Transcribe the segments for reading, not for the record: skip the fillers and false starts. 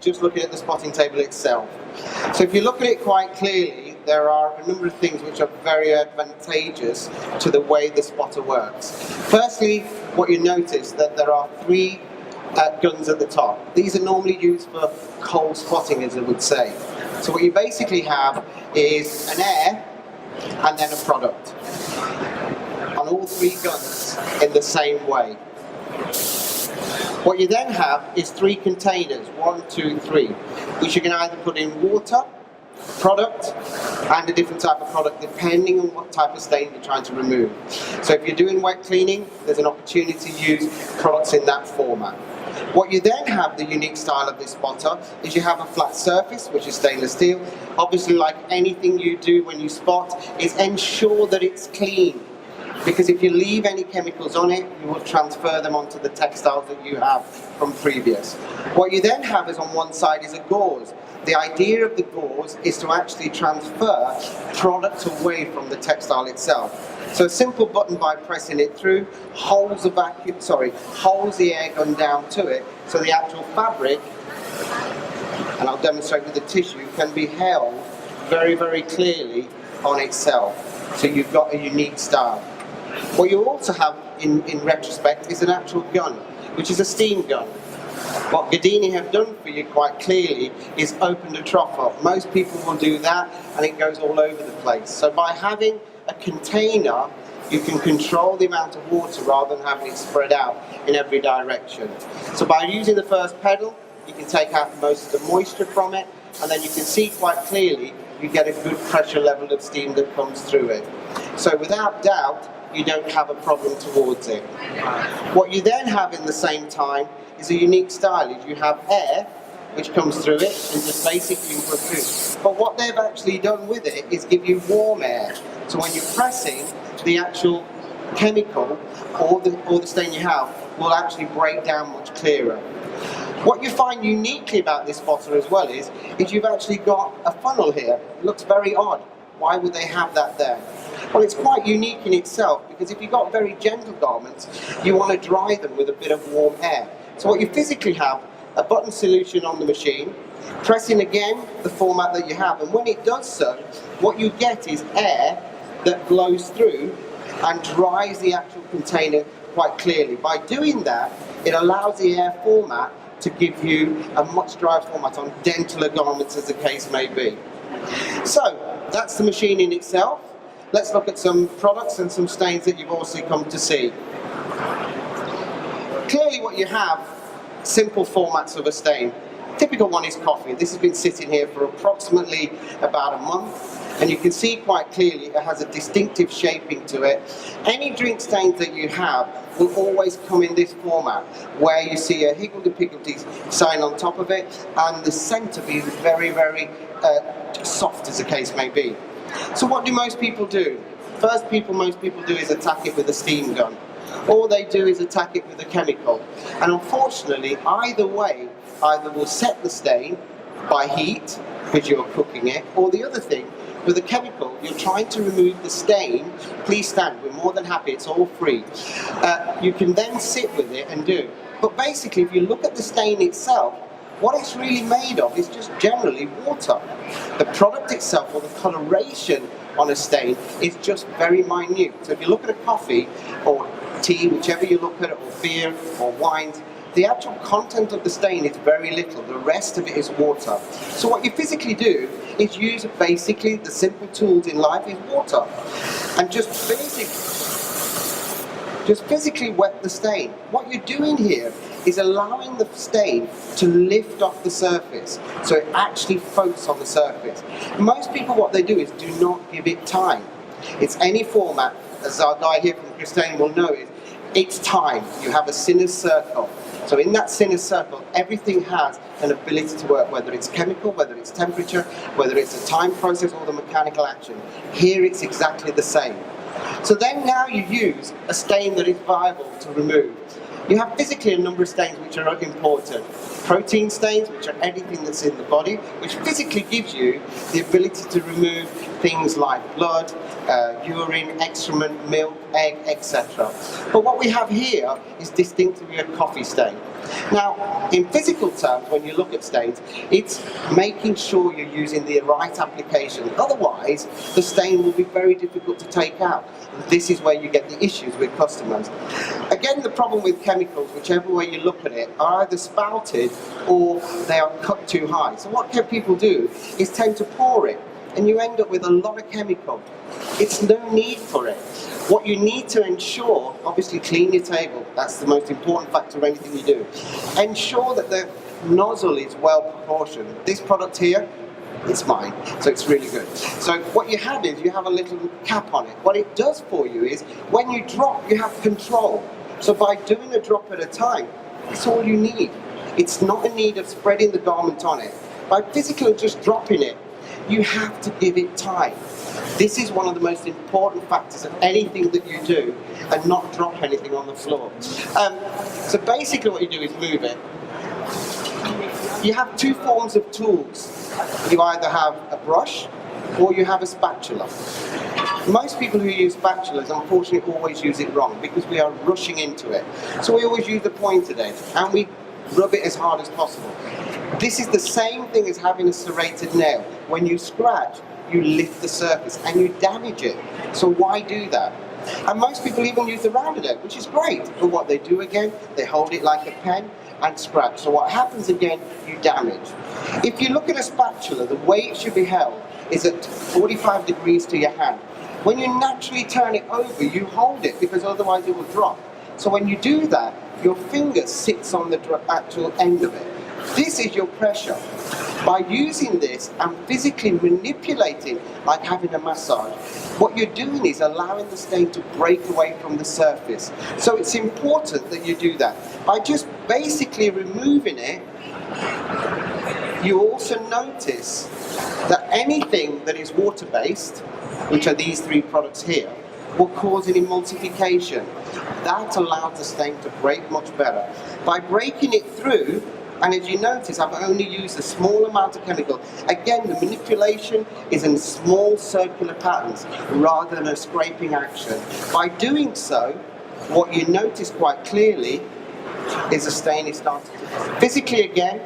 just looking at the spotting table itself. So if you look at it quite clearly, there are a number of things which are very advantageous to the way the spotter works. Firstly, what you notice that there are three guns at the top. These are normally used for cold spotting, as I would say. So what you basically have is an air and then a product on all three guns in the same way. What you then have is three containers, 1, 2, 3, which you can either put in water, product, and a different type of product depending on what type of stain you're trying to remove. So if you're doing wet cleaning, there's an opportunity to use products in that format. What you then have, the unique style of this spotter, is you have a flat surface, which is stainless steel. Obviously, like anything you do when you spot, is ensure that it's clean. Because if you leave any chemicals on it, you will transfer them onto the textiles that you have from previous. What you then have is on one side is a gauze. The idea of the gauze is to actually transfer products away from the textile itself. So a simple button by pressing it through holds the air gun down to it, so the actual fabric, and I'll demonstrate with the tissue, can be held very, very clearly on itself. So you've got a unique style. What you also have in retrospect is an actual gun, which is a steam gun. What GHIDINI have done for you quite clearly is opened a trough up. Most people will do that and it goes all over the place. So by having a container, you can control the amount of water rather than having it spread out in every direction. So by using the first pedal, you can take out most of the moisture from it, and then you can see quite clearly you get a good pressure level of steam that comes through it. So without doubt, you don't have a problem towards it. What you then have in the same time is a unique style. You have air which comes through it and just basically put through. But what they've actually done with it is give you warm air. So when you're pressing, the actual chemical or the stain you have will actually break down much clearer. What you find uniquely about this spotter as well is you've actually got a funnel here. It looks very odd. Why would they have that there? Well, it's quite unique in itself, because if you've got very gentle garments, you want to dry them with a bit of warm air. So what you physically have, a button solution on the machine, pressing again the format that you have, and when it does so, what you get is air that blows through and dries the actual container quite clearly. By doing that, it allows the air format to give you a much drier format on gentler garments, as the case may be. So, that's the machine in itself. Let's look at some products and some stains that you've also come to see. Clearly what you have, simple formats of a stain. Typical one is coffee. This has been sitting here for approximately about a month, and you can see quite clearly it has a distinctive shaping to it. Any drink stains that you have will always come in this format, where you see a higgledy-piggledy sign on top of it, and the centre being very, very soft, as the case may be. So what do most people do? Most people do is attack it with a steam gun. Or they do is attack it with a chemical. And unfortunately, either way, either will set the stain by heat, because you're cooking it, or the other thing, with a chemical, you're trying to remove the stain. Please stand, we're more than happy, it's all free. You can then sit with it and do. But basically, if you look at the stain itself, what it's really made of is just generally water. The product itself, or the coloration on a stain, is just very minute. So if you look at a coffee or tea, whichever you look at it, or beer or wines, the actual content of the stain is very little. The rest of it is water. So what you physically do is use basically the simple tools in life is water, and just physically wet the stain. What you're doing here is allowing the stain to lift off the surface, so it actually floats on the surface. Most people, what they do is do not give it time. It's any format, as our guy here from Christian will know, it's time. You have a sinner's circle. So in that sinner's circle, everything has an ability to work, whether it's chemical, whether it's temperature, whether it's a time process or the mechanical action. Here it's exactly the same. So then now you use a stain that is viable to remove. You have physically a number of stains which are important. Protein stains, which are anything that's in the body, which physically gives you the ability to remove things like blood, urine, excrement, milk, egg, etc. But what we have here is distinctively a coffee stain. Now, in physical terms, when you look at stains, it's making sure you're using the right application. Otherwise, the stain will be very difficult to take out. This is where you get the issues with customers. Again, the problem with chemicals, whichever way you look at it, are either spouted or they are cut too high. So what people do is tend to pour it, and you end up with a lot of chemical. It's no need for it. What you need to ensure, obviously clean your table, that's the most important factor of anything you do. Ensure that the nozzle is well proportioned. This product here, it's mine, so it's really good. So what you have is, you have a little cap on it. What it does for you is, when you drop, you have control. So by doing a drop at a time, it's all you need. It's not a need of spreading the garment on it. By physically just dropping it, you have to give it time. This is one of the most important factors of anything that you do, and not drop anything on the floor. So basically what you do is move it. You have two forms of tools. You either have a brush or you have a spatula. Most people who use spatulas unfortunately always use it wrong because we are rushing into it. So we always use the pointed edge and we rub it as hard as possible. This is the same thing as having a serrated nail. When you scratch, you lift the surface and you damage it. So why do that? And most people even use the rounded edge, which is great. But what they do again, they hold it like a pen and scratch. So what happens again, you damage. If you look at a spatula, the way it should be held is at 45 degrees to your hand. When you naturally turn it over, you hold it because otherwise it will drop. So when you do that, your finger sits on the actual end of it. This is your pressure. By using this and physically manipulating, like having a massage, what you're doing is allowing the stain to break away from the surface. So it's important that you do that. By just basically removing it, you also notice that anything that is water-based, which are these three products here, will cause an emulsification. That allows the stain to break much better. By breaking it through, and as you notice, I've only used a small amount of chemical. Again, the manipulation is in small circular patterns rather than a scraping action. By doing so, what you notice quite clearly is the stain is starting to... Physically again,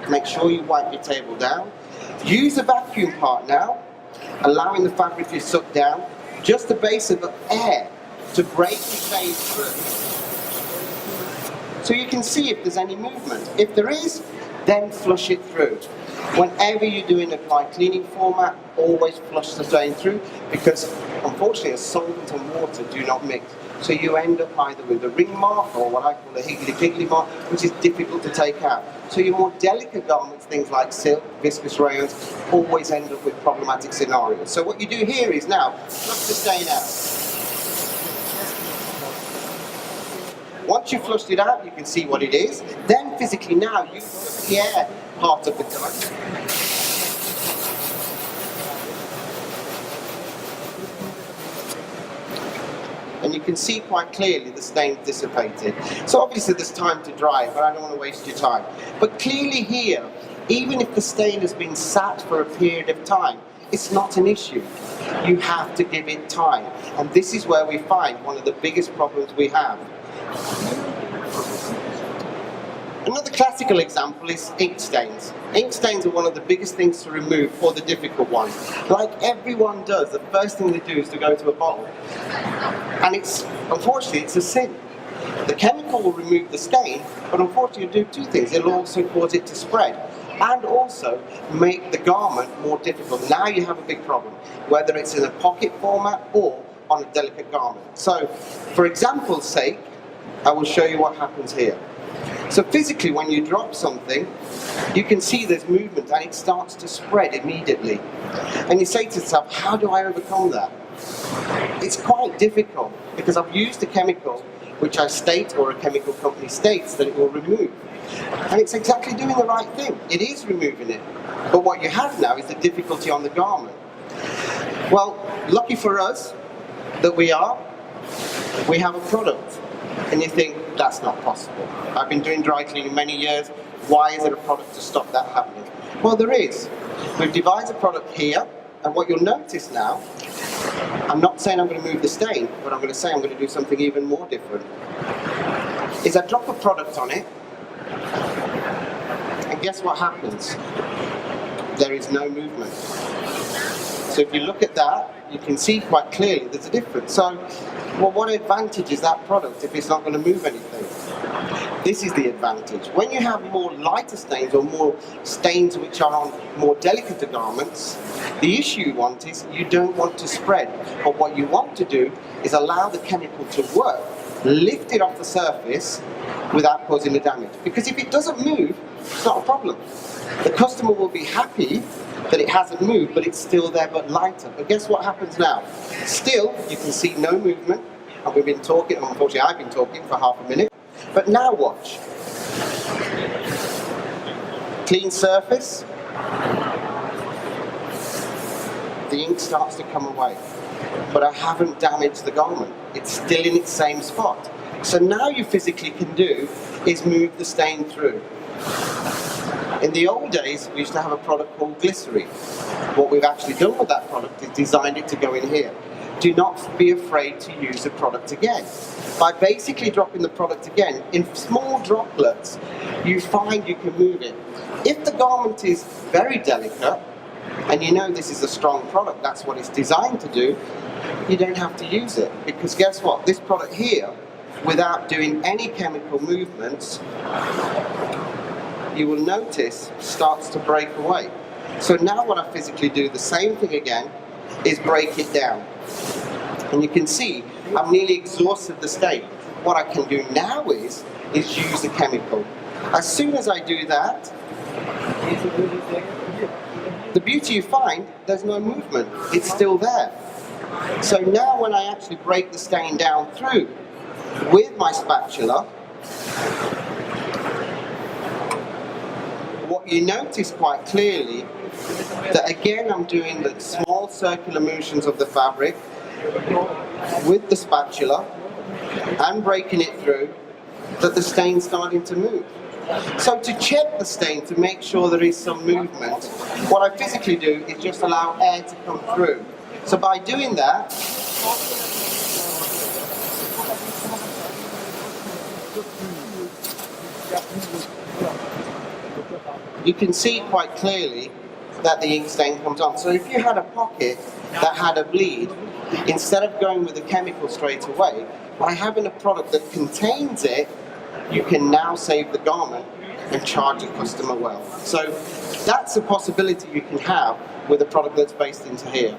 make sure you wipe your table down. Use the vacuum part now, allowing the fabric to suck down. Just the base of the air to break the stain through. So you can see if there's any movement. If there is, then flush it through. Whenever you're doing a dry cleaning format, always flush the stain through, because unfortunately a solvent and water do not mix. So you end up either with a ring mark or what I call a higgly-piggly mark, which is difficult to take out. So your more delicate garments, things like silk, viscose rayons, always end up with problematic scenarios. So what you do here is now, flush the stain out. Once you've flushed it out, you can see what it is. Then physically now, you put the air part of the dust. And you can see quite clearly the stain dissipated. So obviously there's time to dry, but I don't want to waste your time. But clearly here, even if the stain has been sat for a period of time, it's not an issue. You have to give it time. And this is where we find one of the biggest problems we have. Another classical example is ink stains. Ink stains are one of the biggest things to remove, or the difficult ones. Like everyone does, the first thing they do is to go to a bottle. And unfortunately, it's a sin. The chemical will remove the stain, but unfortunately it'll do two things. It'll also cause it to spread, and also make the garment more difficult. Now you have a big problem, whether it's in a pocket format or on a delicate garment. So, for example's sake, I will show you what happens here. So physically, when you drop something, you can see there's movement and it starts to spread immediately. And you say to yourself, how do I overcome that? It's quite difficult, because I've used a chemical which I state, or a chemical company states, that it will remove. And it's exactly doing the right thing. It is removing it. But what you have now is the difficulty on the garment. Well, lucky for us that we have a product. And you think, that's not possible. I've been doing dry cleaning many years. Why is there a product to stop that happening? Well, there is. We've devised a product here, and what you'll notice now, I'm not saying I'm going to move the stain, but I'm going to say I'm going to do something even more different. Is I drop a product on it, And guess what happens? There is no movement. So if you look at that, you can see quite clearly there's a difference. So, well, what advantage is that product if it's not going to move anything? This is the advantage. When you have more lighter stains or more stains which are on more delicate garments, the issue you want is you don't want to spread. But what you want to do is allow the chemical to work, lift it off the surface without causing the damage. Because if it doesn't move, it's not a problem. The customer will be happy that it hasn't moved, but it's still there but lighter. But guess what happens now? Still, you can see no movement, and we've been talking, unfortunately I've been talking for half a minute. But now watch. Clean surface. The ink starts to come away. But I haven't damaged the garment. It's still in its same spot. So now you physically can do is move the stain through. In the old days, we used to have a product called glycerin. What we've actually done with that product is designed it to go in here. Do not be afraid to use the product again. By basically dropping the product again, in small droplets, you find you can move it. If the garment is very delicate, and you know this is a strong product, that's what it's designed to do, you don't have to use it. Because guess what? This product here, without doing any chemical movements, you will notice starts to break away. So now what I physically do, the same thing again, is break it down. And you can see I've nearly exhausted the stain. What I can do now is use the chemical. As soon as I do that, the beauty you find, there's no movement. It's still there. So now when I actually break the stain down through with my spatula, what you notice quite clearly, that again I'm doing the small circular motions of the fabric with the spatula and breaking it through, that the stain's starting to move. So to check the stain, to make sure there is some movement, what I physically do is just allow air to come through. So by doing that, you can see quite clearly that the ink stain comes on. So if you had a pocket that had a bleed, instead of going with the chemical straight away, by having a product that contains it, you can now save the garment and charge the customer well. So that's a possibility you can have with a product that's based into here.